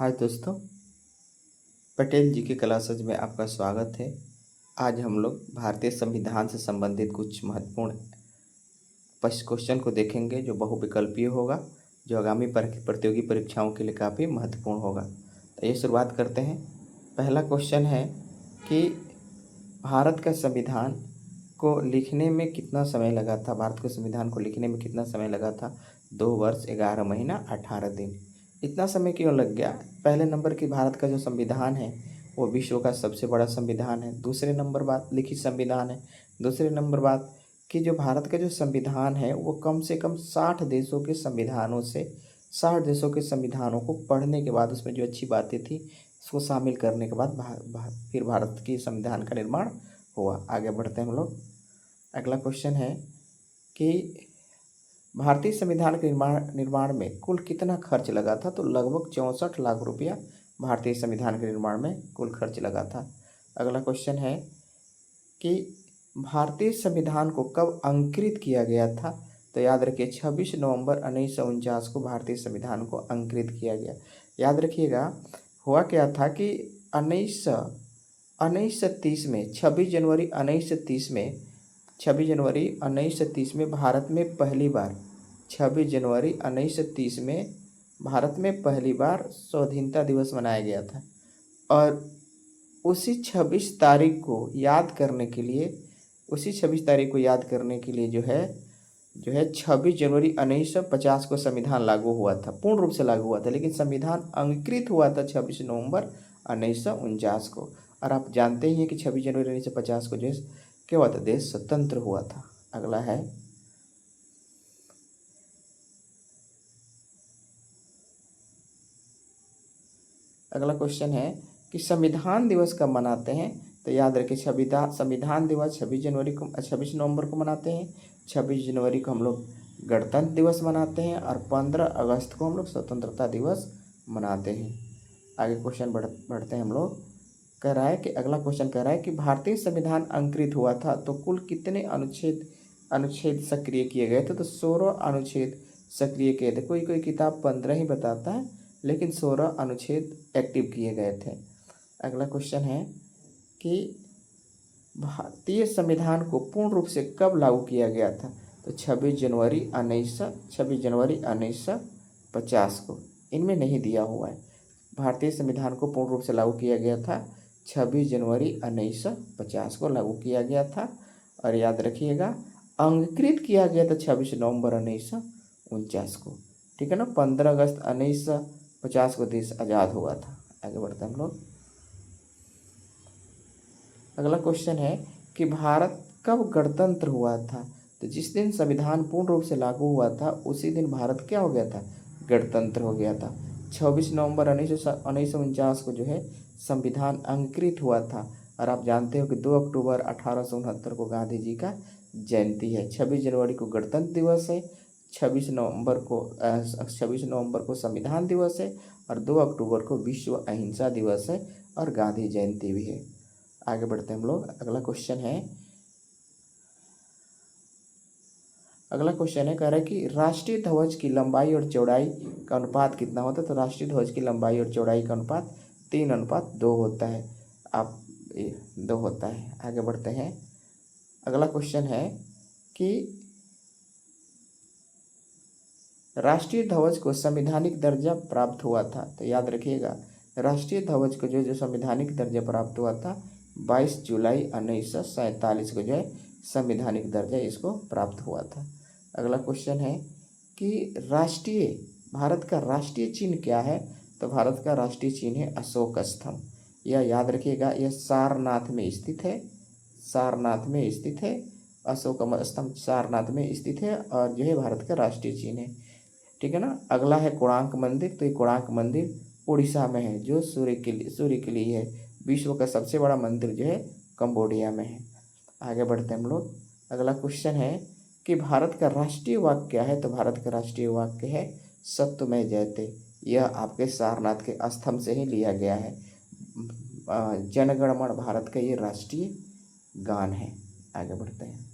हाय दोस्तों, पटेल जी के क्लासेज में आपका स्वागत है। आज हम लोग भारतीय संविधान से संबंधित कुछ महत्वपूर्ण क्वेश्चन को देखेंगे जो बहुविकल्पीय होगा, जो आगामी प्रतियोगी परीक्षाओं के लिए काफ़ी महत्वपूर्ण होगा। तो ये शुरुआत करते हैं। पहला क्वेश्चन है कि भारत का संविधान को लिखने में कितना समय लगा था। भारत के संविधान को लिखने में कितना समय लगा था? 2 वर्ष 11 महीना 18 दिन। इतना समय क्यों लग गया? पहले नंबर की भारत का जो संविधान है वो विश्व का सबसे बड़ा संविधान है। दूसरे नंबर बात लिखित संविधान है। दूसरे नंबर बात कि जो भारत का जो संविधान है वो कम से कम 60 देशों के संविधानों से 60 देशों के संविधानों को पढ़ने के बाद उसमें जो अच्छी बातें थी उसको शामिल करने के बाद फिर भारत की संविधान का निर्माण हुआ। आगे बढ़ते हैं हम लोग। अगला क्वेश्चन है कि भारतीय संविधान के निर्माण में कुल कितना खर्च लगा था? तो लगभग 64 लाख रुपया भारतीय संविधान के निर्माण में कुल खर्च लगा था। अगला क्वेश्चन है कि भारतीय संविधान को कब अंकित किया गया था? तो याद रखिए 26 नवंबर 1949 को भारतीय संविधान को अंकित किया गया। याद रखिएगा हुआ क्या था कि 1930 में 26 जनवरी 1930 में भारत में पहली बार 26 जनवरी 1930 में भारत में पहली बार स्वाधीनता दिवस मनाया गया था। और उसी 26 तारीख को याद करने के लिए जो है 26 जनवरी 1950 को संविधान लागू हुआ था, पूर्ण रूप से लागू हुआ था। लेकिन संविधान अंकित हुआ था 26 नवंबर 1949 को। और आप जानते ही हैं कि 26 जनवरी 1950 को देश क्या हुआ था? देश स्वतंत्र हुआ था। अगला है अगला क्वेश्चन है कि संविधान दिवस कब मनाते हैं? तो याद रखिए संविधान दिवस 26 नवंबर को मनाते हैं। 26 जनवरी को हम लोग गणतंत्र दिवस मनाते हैं और 15 अगस्त को हम लोग स्वतंत्रता दिवस मनाते हैं। आगे क्वेश्चन बढ़ते हैं हम लोग। अगला क्वेश्चन कह रहा है कि भारतीय संविधान अंकित हुआ था तो कुल कितने अनुच्छेद सक्रिय किए गए थे? तो 16 अनुच्छेद सक्रिय किए थे। कोई किताब 15 ही बताता है, लेकिन 16 अनुच्छेद एक्टिव किए गए थे। अगला क्वेश्चन है कि भारतीय संविधान को पूर्ण रूप से कब लागू किया गया था? तो 26 जनवरी 1950 को। इनमें नहीं दिया हुआ है। भारतीय संविधान को पूर्ण रूप से लागू किया गया था 26 जनवरी 1950 को लागू किया गया था। और याद रखिएगा अंकित किया गया था 26 नवंबर 1949 को। ठीक है ना। 15 अगस्त 1950 को देश आज़ाद हुआ था। आगे बढ़ते हैं हम लोग। अगला क्वेश्चन है कि भारत कब गणतंत्र हुआ था? तो जिस दिन संविधान पूर्ण रूप से लागू हुआ था उसी दिन भारत क्या हो गया था? गणतंत्र हो गया था। 26 नवंबर 1949 को जो है संविधान अंकित हुआ था। और आप जानते हो कि 2 अक्टूबर 1869 को गांधी जी का जयंती है। 26 जनवरी को गणतंत्र दिवस है, 26 नवंबर को संविधान दिवस है और 2 अक्टूबर को विश्व अहिंसा दिवस है और गांधी जयंती भी है। आगे बढ़ते हैं हम लोग। अगला क्वेश्चन है कह रहा है कि राष्ट्रीय ध्वज की लंबाई और चौड़ाई का अनुपात कितना होता है? तो राष्ट्रीय ध्वज की लंबाई और चौड़ाई का अनुपात 3:2 होता है। 2 होता है। आगे बढ़ते हैं। अगला क्वेश्चन है कि राष्ट्रीय ध्वज को संवैधानिक दर्जा प्राप्त हुआ था। तो याद रखिएगा राष्ट्रीय ध्वज को जो संवैधानिक दर्जा प्राप्त हुआ था 22 जुलाई 1947 को जो है संवैधानिक दर्जा इसको प्राप्त हुआ था। अगला क्वेश्चन है कि भारत का राष्ट्रीय चिन्ह क्या है? तो भारत का राष्ट्रीय चिन्ह है अशोक स्तंभ। यह याद रखिएगा, यह सारनाथ में स्थित है। अशोक स्तंभ सारनाथ में स्थित है और जो है भारत का राष्ट्रीय चिन्ह है। ठीक है ना। अगला है कोणार्क मंदिर। तो ये कोणार्क मंदिर उड़ीसा में है जो सूर्य के लिए है। विश्व का सबसे बड़ा मंदिर जो है कंबोडिया में है। आगे बढ़ते हैं हम लोग। अगला क्वेश्चन है कि भारत का राष्ट्रीय वाक्य क्या है? तो भारत का राष्ट्रीय वाक्य है सत्यमेव जयते। यह आपके सारनाथ के स्तंभ से ही लिया गया है। जनगण मन भारत का ये राष्ट्रीय गान है। आगे बढ़ते हैं।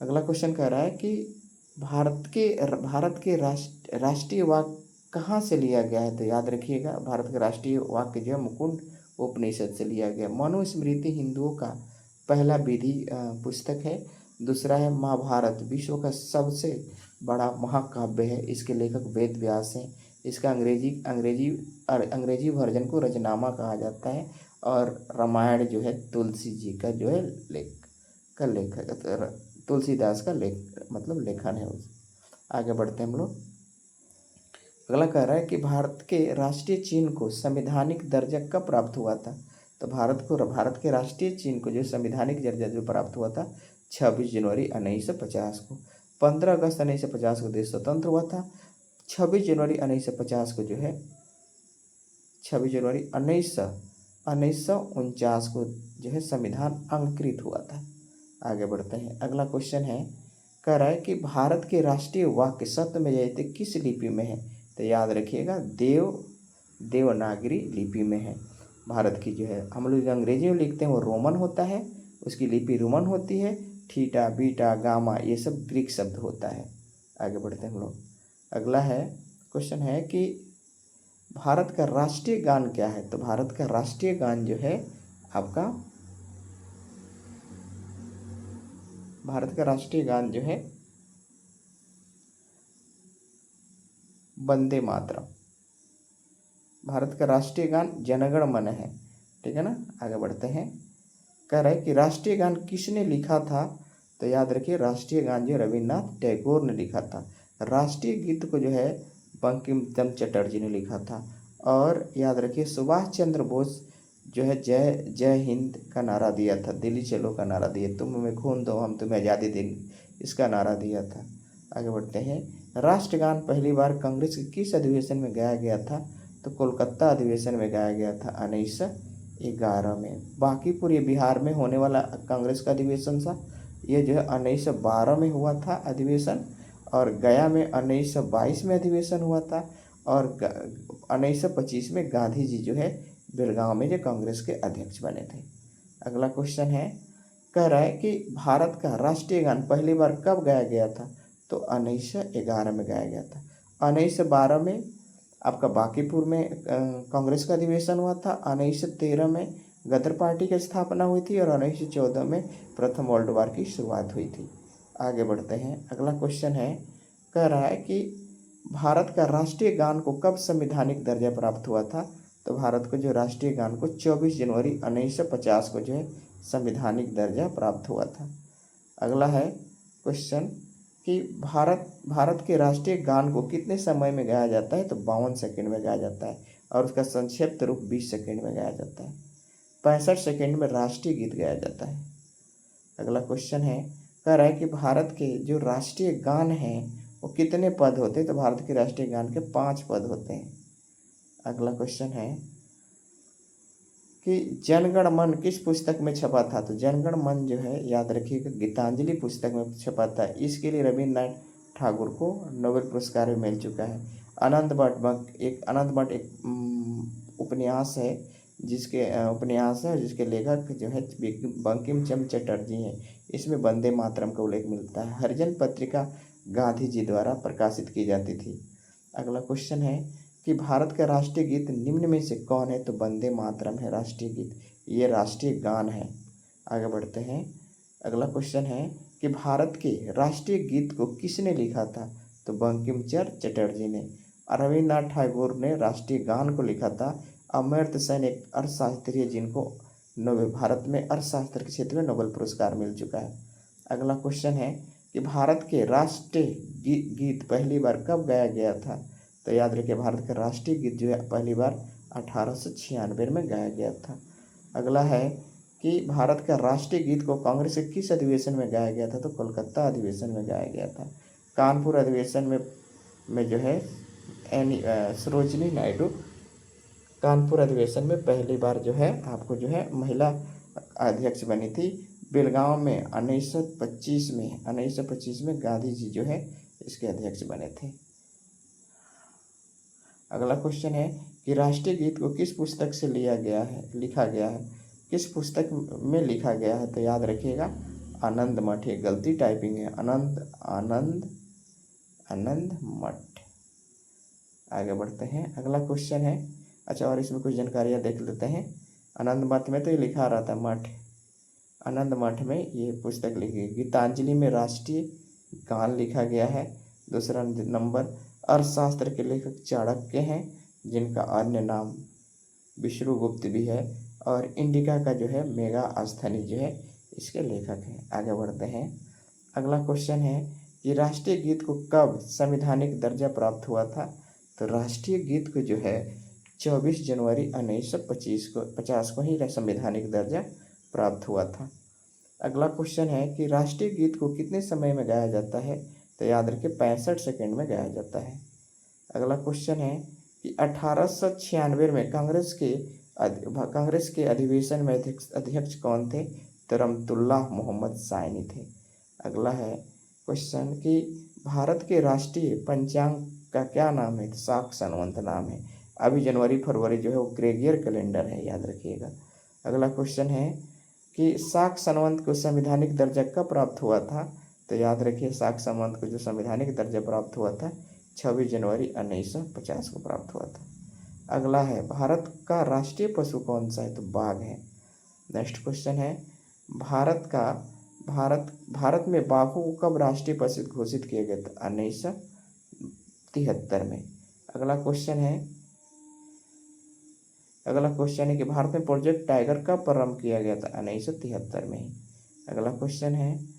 अगला क्वेश्चन कह रहा है कि भारत के राष्ट्रीय वाक्य कहाँ से लिया गया है? तो याद रखिएगा भारत का राष्ट्रीय वाक्य जो है मुकुंड उपनिषद से लिया गया। मनुस्मृति हिंदुओं का पहला विधि पुस्तक है। दूसरा है महाभारत, विश्व का सबसे बड़ा महाकाव्य है। इसके लेखक वेद व्यास हैं। इसका अंग्रेजी वर्जन को रचनामा कहा जाता है। और रामायण जो है तुलसी जी का जो है लेखक तुलसीदास का लेखन है। आगे बढ़ते हैं हम लोग। अगला कह रहा है कि भारत के राष्ट्रीय चिन्ह को संवैधानिक दर्जा कब प्राप्त हुआ था? तो भारत के राष्ट्रीय चिन्ह को जो संवैधानिक दर्जा जो प्राप्त हुआ था 26 जनवरी 1950 को। 15 अगस्त 1950 को देश स्वतंत्र हुआ था। 26 जनवरी 1950 को जो है 26 जनवरी 1949 को जो है संविधान अंगीकृत हुआ था। आगे बढ़ते हैं। अगला क्वेश्चन है, कह रहा है कि भारत के राष्ट्रीय वाक्य सत्यमेव जयते किस लिपि में है? तो याद रखिएगा देवनागरी लिपि में है। भारत की जो है हम लोग अंग्रेजी में लिखते हैं वो रोमन होता है, उसकी लिपि रोमन होती है। थीटा, बीटा, गामा ये सब ग्रीक शब्द होता है। आगे बढ़ते हैं हम लोग। अगला है क्वेश्चन है कि भारत का राष्ट्रीय गान क्या है? तो भारत का राष्ट्रीय गान जो है आपका भारत का राष्ट्रीय गान जो है वंदे मातरम। भारत का राष्ट्रीय गान जनगण मन है। ठीक है ना। आगे बढ़ते हैं। कह रहा है कि राष्ट्रीय गान किसने लिखा था? तो याद रखिए राष्ट्रीय गान जो रविन्द्रनाथ टैगोर ने लिखा था। राष्ट्रीय गीत को जो है बंकिम चंद्र चटर्जी ने लिखा था। और याद रखिए सुभाष चंद्र बोस जो है जय जय हिंद का नारा दिया था, दिल्ली चलो का नारा दिया, तुम हमें खून दो हम तुम्हें आज़ादी देंगे, इसका नारा दिया था। आगे बढ़ते हैं। राष्ट्रगान पहली बार कांग्रेस के किस अधिवेशन में गाया गया था? तो कोलकाता अधिवेशन में गाया गया था 1911 में। बांकीपुर ये बिहार में होने वाला कांग्रेस का अधिवेशन था। ये जो है 1912 में हुआ था अधिवेशन। और गया में 1922 में अधिवेशन हुआ था। और 1925 में गांधी जी जो है बेलगांव में जो कांग्रेस के अध्यक्ष बने थे। अगला क्वेश्चन है, कह रहा है कि भारत का राष्ट्रीय गान पहली बार कब गाया गया था? तो 1911 में गाया गया था। 1912 में आपका बांकीपुर में कांग्रेस का अधिवेशन हुआ था। 1913 में गदर पार्टी की स्थापना हुई थी। और 1914 में प्रथम वर्ल्ड वार की शुरुआत हुई थी। आगे बढ़ते हैं। अगला क्वेश्चन है, कह रहा है कि भारत का राष्ट्रीय गान को कब संवैधानिक दर्जा प्राप्त हुआ था? तो भारत को जो राष्ट्रीय गान को 24 जनवरी 1950 को जो है संवैधानिक दर्जा प्राप्त हुआ था। अगला है क्वेश्चन कि भारत के राष्ट्रीय गान को कितने समय में गाया जाता है? तो 52 सेकंड में गाया जाता है। और उसका संक्षिप्त रूप 20 सेकंड में गाया जाता है। 65 सेकंड में राष्ट्रीय गीत गाया जाता है। अगला क्वेश्चन है, कह रहा है कि भारत के जो राष्ट्रीय गान हैं वो कितने पद होते हैं? तो भारत के राष्ट्रीय गान के 5 पद होते हैं। अगला क्वेश्चन है कि जनगण मन किस पुस्तक में छपा था? तो जनगण मन जो है याद रखिएगा गीतांजलि पुस्तक में छपा था। इसके लिए रविन्द्रनाथ ठाकुर को नोबेल पुरस्कार भी मिल चुका है। अनंत बट एक उपन्यास है जिसके लेखक जो है बंकिम चंद्र चटर्जी हैं। इसमें वंदे मातरम का उल्लेख मिलता है। हरिजन पत्रिका गांधी जी द्वारा प्रकाशित की जाती थी। अगला क्वेश्चन है कि भारत का राष्ट्रीय गीत निम्न में से कौन है? तो वंदे मातरम है राष्ट्रीय गीत, ये राष्ट्रीय गान है। आगे बढ़ते हैं। अगला क्वेश्चन है कि भारत के राष्ट्रीय गीत को किसने लिखा था? तो बंकिम चंद्र चटर्जी ने। रविन्द्रनाथ टैगोर ने राष्ट्रीय गान को लिखा था। अमर्त्य सेन एक अर्थशास्त्री जिनको भारत में अर्थशास्त्र के क्षेत्र में नोबेल पुरस्कार मिल चुका है। अगला क्वेश्चन है कि भारत के राष्ट्रीय गीत पहली बार कब गाया गया था? तो याद रखिए भारत का राष्ट्रीय गीत जो है पहली बार 1896 में गाया गया था। अगला है कि भारत का राष्ट्रीय गीत को कांग्रेस के किस अधिवेशन में गाया गया था? तो कोलकाता अधिवेशन में गाया गया था। कानपुर अधिवेशन में जो है सरोजिनी नायडू कानपुर अधिवेशन में पहली बार जो है आपको जो है महिला अध्यक्ष बनी थी। बेलगांव में 1925 में गांधी जी जो है इसके अध्यक्ष बने थे। अगला क्वेश्चन है कि राष्ट्रीय गीत को किस पुस्तक से लिखा गया है? किस पुस्तक में लिखा गया है? तो याद रखिएगा आनंद मठ। ये गलती टाइपिंग है, आनंद मठ। आगे बढ़ते हैं। अगला क्वेश्चन है, अच्छा और इसमें कुछ जानकारियाँ देख लेते हैं। आनंद मठ में तो ये लिखा रहा था मठ, आनंद मठ में ये पुस्तक लिखी गई। गीतांजलि में राष्ट्रीय गान लिखा गया है। दूसरा नंबर, अर्थशास्त्र के लेखक चाणक्य हैं, जिनका अन्य नाम विष्णुगुप्त भी है। और इंडिका का जो है मेगास्थनीज जो है इसके लेखक हैं। आगे बढ़ते हैं। अगला क्वेश्चन है कि राष्ट्रीय गीत को कब संवैधानिक दर्जा प्राप्त हुआ था? तो राष्ट्रीय गीत को जो है 24 जनवरी 1950 को ही संवैधानिक दर्जा प्राप्त हुआ था। अगला क्वेश्चन है कि राष्ट्रीय गीत को कितने समय में गाया जाता है? तो याद रखिए 65 सेकंड में गाया जाता है। अगला क्वेश्चन है कि 1896 में कांग्रेस के अधिवेशन में अध्यक्ष कौन थे? तो रमतुल्लाह मोहम्मद साइनी थे। अगला है क्वेश्चन कि भारत के राष्ट्रीय पंचांग का क्या नाम है? तो शाक संवत नाम है। अभी जनवरी फरवरी जो है वो ग्रेगोरियन कैलेंडर है, याद रखिएगा। अगला क्वेश्चन है कि शाक संवत को संवैधानिक दर्जा कब प्राप्त हुआ था? तो याद रखिए शाक संवत को जो संवैधानिक दर्जा प्राप्त हुआ था 26 जनवरी 1950 को प्राप्त हुआ था। अगला है भारत का राष्ट्रीय पशु कौन सा है? तो बाघ है। नेक्स्ट क्वेश्चन है भारत में बाघों को कब राष्ट्रीय पशु घोषित किया गया था? 1973 में। अगला क्वेश्चन है कि भारत में प्रोजेक्ट टाइगर कब प्रारंभ किया गया था? 1973 में ही। अगला क्वेश्चन है